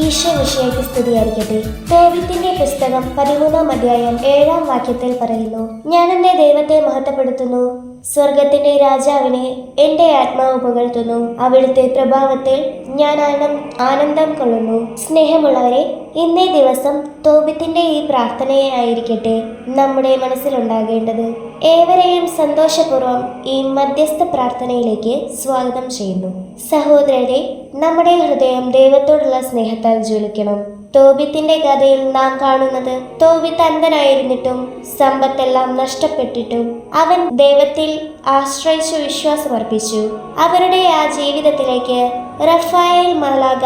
ഈശോ വിഷയക്ക് സ്തുതിയായിരിക്കട്ടെ. ദൈവത്തിന്റെ പുസ്തകം 13-ാം അധ്യായം 7-ാം വാക്യത്തിൽ പറയുന്നു, ഞാൻ എന്റെ ദൈവത്തെ മഹത്വപ്പെടുത്തുന്നു, സ്വർഗത്തിന്റെ രാജാവിനെ എന്റെ ആത്മാവ് പുകഴ്ത്തുന്നു, അവിടുത്തെ പ്രഭാവത്തിൽ ഞാൻ ആനന്ദം കൊള്ളുന്നു. സ്നേഹമുള്ളവരെ, ഇന്നേ ദിവസം തോബിത്തിന്റെ ഈ പ്രാർത്ഥനയെ ആയിരിക്കട്ടെ നമ്മുടെ മനസ്സിലുണ്ടാകേണ്ടത്. ഏവരെയും സന്തോഷപൂർവ്വം ഈ മധ്യസ്ഥ പ്രാർത്ഥനയിലേക്ക് സ്വാഗതം ചെയ്യുന്നു. സഹോദരരെ, നമ്മുടെ ഹൃദയം ദൈവത്തോടുള്ള സ്നേഹത്താൽ ജ്വലിക്കണം. തോബിത്തിന്റെ കഥയിൽ നാം കാണുന്നത്, തോബിത്ത് അന്ധനായിരുന്നിട്ടും സമ്പത്തെല്ലാം നഷ്ടപ്പെട്ടിട്ടും അവൻ ദൈവത്തിൽ ആശ്രയിച്ചു വിശ്വാസമർപ്പിച്ചു. അവരുടെ ആ ജീവിതത്തിലേക്ക് റഫായേൽ മാലാഖ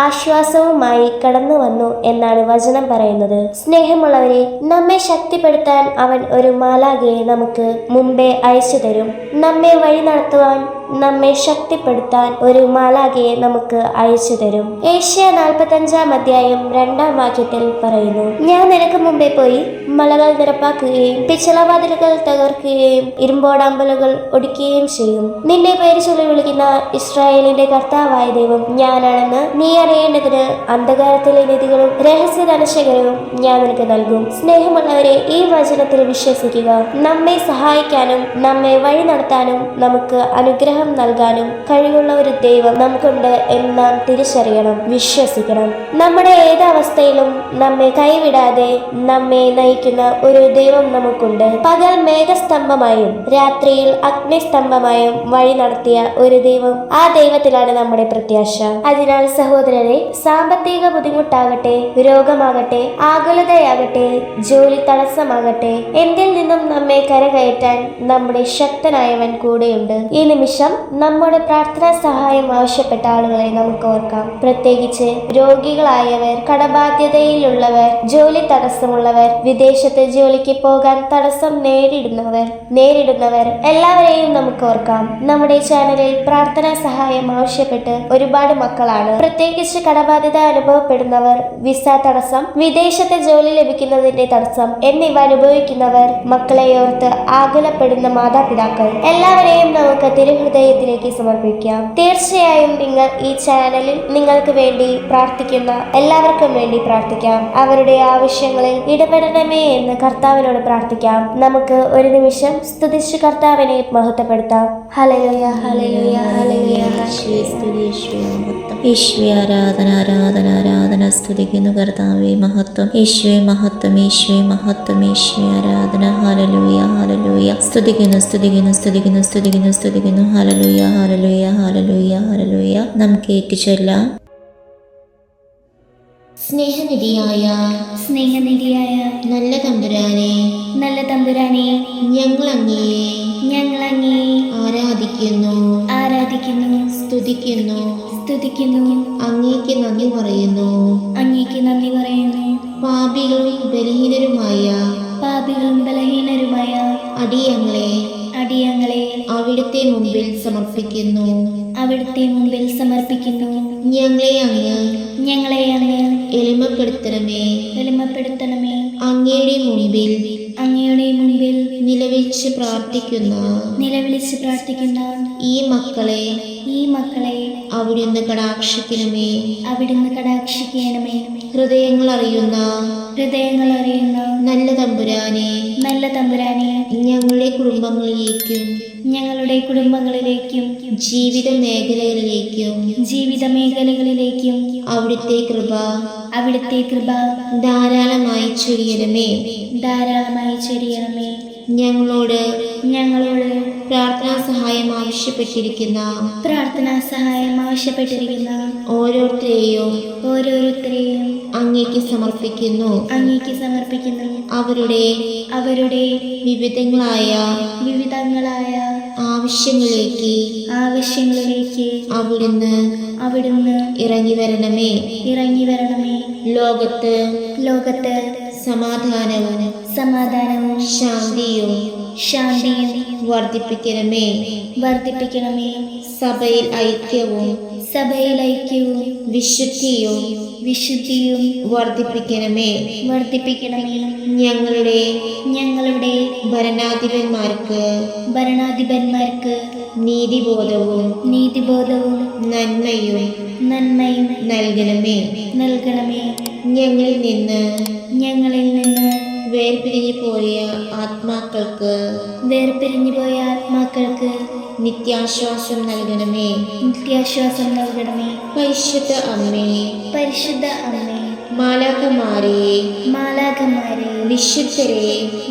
ആശ്വാസവുമായി കടന്നു വന്നു എന്നാണ് വചനം പറയുന്നത്. സ്നേഹമുള്ളവരെ, നമ്മെ ശക്തിപ്പെടുത്താൻ അവൻ ഒരു മാലാഖയെ നമുക്ക് മുമ്പേ അയച്ചു തരും. നമ്മെ വഴി നടത്തുവാൻ, നമ്മെ ശക്തിപ്പെടുത്താൻ ഒരു മാലാഖയെ നമുക്ക് അയച്ചു തരും. ഏഷ്യ 45-ാം അധ്യായം 2-ാം വാക്യത്തിൽ പറയുന്നു, ഞാൻ നിനക്ക് മുമ്പേ പോയി മലകൾ നിരപ്പാക്കുകയും പിച്ചളവാതിലുകൾ തകർക്കുകയും ഇരുമ്പോടാമ്പലുകൾ ഒടിക്കുകയും ചെയ്യും. നിന്നെ പേര് ചൊല്ലി വിളിക്കുന്ന ഇസ്രായേലിന്റെ കർത്താവായ ദൈവം ഞാനാണെന്ന് നീ അറിയേണ്ടതിന് അന്ധകാരത്തിലെ നിധികളും രഹസ്യധനശകരവും ഞാൻ നിനക്ക് നൽകും. സ്നേഹമുള്ളവരെ, ഈ വചനത്തിൽ വിശ്വസിക്കുക. നമ്മെ സഹായിക്കാനും നമ്മെ വഴി നടത്താനും നമുക്ക് അനുഗ്രഹം നൽകാനും കഴിവുള്ള ഒരു ദൈവം നമുക്കുണ്ട് എന്ന് നാം തിരിച്ചറിയണം, വിശ്വസിക്കണം. നമ്മുടെ ഏതവസ്ഥയിലും നമ്മെ കൈവിടാതെ നമ്മെ നയിക്കുന്ന ഒരു ദൈവം നമുക്കുണ്ട്. പകൽ മേഘസ്തംഭമായും രാത്രിയിൽ അഗ്നിസ്തംഭമായും വഴി നടത്തിയ ഒരു ദൈവം, ആ ദൈവത്തിലാണ് നമ്മുടെ പ്രത്യാശ. അതിനാൽ സഹോദരരെ, സാമ്പത്തിക ബുദ്ധിമുട്ടാകട്ടെ, രോഗമാകട്ടെ, ആകുലതയാകട്ടെ, ജോലി തടസ്സമാകട്ടെ, എന്തിൽ നിന്നും നമ്മെ കരകയറ്റാൻ നമ്മുടെ ശക്തനായവൻ കൂടെയുണ്ട്. ഈ നിമിഷം നമ്മുടെ പ്രാർത്ഥനാ സഹായം ആവശ്യപ്പെട്ട ആളുകളെ നമുക്ക് ഓർക്കാം. പ്രത്യേകിച്ച് രോഗികളായവർ, കടബാധ്യതയിലുള്ളവർ, ജോലി തടസ്സമുള്ളവർ, വിദേശത്ത് ജോലിക്ക് പോകാൻ തടസ്സം നേരിടുന്നവർ എല്ലാവരെയും നമുക്ക് ഓർക്കാം. നമ്മുടെ ചാനലിൽ പ്രാർത്ഥനാ സഹായം ആവശ്യപ്പെട്ട് ഒരുപാട് മക്കളാണ്. പ്രത്യേകിച്ച് കടബാധ്യത അനുഭവപ്പെടുന്നവർ, വിസ തടസ്സം, വിദേശത്തെ ജോലി ലഭിക്കുന്നതിന്റെ തടസ്സം എന്നിവ അനുഭവിക്കുന്നവർ, മക്കളെ ഓർത്ത് ആകുലപ്പെടുന്ന മാതാപിതാക്കൾ എല്ലാവരെയും നമുക്ക് തിരുഹൃദയത്തിലേക്ക് സമർപ്പിക്കാം. തീർച്ചയായും നിങ്ങൾ ഈ ചാനലിൽ നിങ്ങൾക്ക് വേണ്ടി പ്രാർത്ഥിക്കുന്ന എല്ലാവർക്കും വേണ്ടി പ്രാർത്ഥിക്കാം. അവരുടെ ആവശ്യങ്ങളിൽ ഇടപെടണമേ എന്ന് കർത്താവിനോട് പ്രാർത്ഥിക്കാം. നമുക്ക് ഒരു നിമിഷം സ്തുതിച്ച് കർത്താവിനെ മഹത്വപ്പെടുത്താം. Hallelujah, hallelujah, hallelujah. യേശുവേ ആരാധന, ആരാധന, ആരാധന. സ്തുതിക്കുന്നു കർത്താവേ, മഹത്വം. യേശുവേ മഹത്വം, യേശുവേ മഹത്വം, യേശുവേ ആരാധന. Hallelujah, hallelujah. സ്തുതിക്കുന്നു, സ്തുതിക്കുന്നു, സ്തുതിക്കുന്നു, സ്തുതിക്കുന്നു, സ്തുതിക്കുന്നു. Hallelujah, hallelujah, hallelujah, hallelujah. നമുക്ക് ഏറ്റുചൊല്ലാം. സ്നേഹനിധിയായ നല്ല തമ്പുരാനെ, ഞങ്ങൾ അങ്ങയെ ആരാധിക്കുന്നു, സ്തുതിക്കുന്നു, അങ്ങേക്ക് നന്ദി പറയുന്നു. പാപികളും ബലഹീനരുമായ അടിയങ്ങളെ അവിടുത്തെ മുമ്പിൽ സമർപ്പിക്കുന്നു. ഞങ്ങളെ അങ്ങ് എളിമപ്പെടുത്തണമേ. അങ്ങയുടെ മുമ്പിൽ നിലവിളിച്ച് പ്രാർത്ഥിക്കുന്ന ഈ മക്കളെ അവിടുന്ന് കടാക്ഷിക്കണമേ. ഹൃദയങ്ങൾ അറിയുന്ന നല്ല തമ്പുരാനെ, ഞങ്ങളുടെ കുടുംബങ്ങളിലേക്കും ജീവിത മേഖലകളിലേക്കും അവിടുത്തെ കൃപ ധാരാളമായി ചൊരിയണമേ. ഞങ്ങളോട് പ്രാർത്ഥനാ സഹായം ആവശ്യപ്പെട്ടിരിക്കുന്ന ഓരോരുത്തരെയും അങ്ങേക്ക് സമർപ്പിക്കുന്നു. അവരുടെ വിവിധങ്ങളായ ആവശ്യങ്ങളിലേക്ക് അവിടുന്ന് ഇറങ്ങി വരണമേ. ലോകത്ത് സമാധാനവും ശാന്തിയും വർദ്ധിപ്പിക്കണമേ. സഭയിൽ ഐക്യവും വിശുദ്ധിയും വർദ്ധിപ്പിക്കണമേ. ഞങ്ങളുടെ ഭരണാധിപന്മാർക്ക് നീതിബോധവും നന്മയും നൽകണമേ. ഞങ്ങളിൽ നിന്ന് വേർപിരിഞ്ഞു പോയ ആത്മാക്കൾക്ക് നിത്യാശ്വാസം നൽകണമേ. പരിശുദ്ധ അമ്മേ, മാലാഖമാരെ,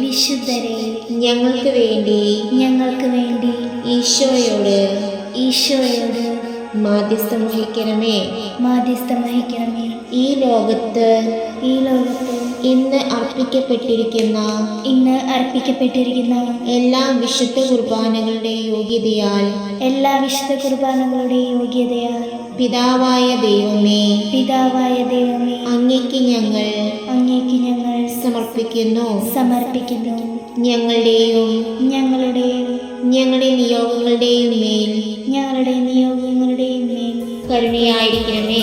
വിശുദ്ധരെ, ഞങ്ങൾക്ക് വേണ്ടി ഈശോയോട് മാധ്യസ്ഥം വഹിക്കണമേ. ഈ ലോകത്ത് ഇന്ന് അർപ്പിക്കപ്പെട്ടിരിക്കുന്ന എല്ലാ വിശുദ്ധ കുർബാനകളുടെ യോഗ്യതയാൽ പിതാവായ ദൈവമേ, അങ്ങേക്ക് ഞങ്ങൾ സമർപ്പിക്കുന്നു. ഞങ്ങളുടെയും ഞങ്ങളുടെ നിയോഗങ്ങളുടെയും മേൽ കരുണയായിരിക്കണമേ.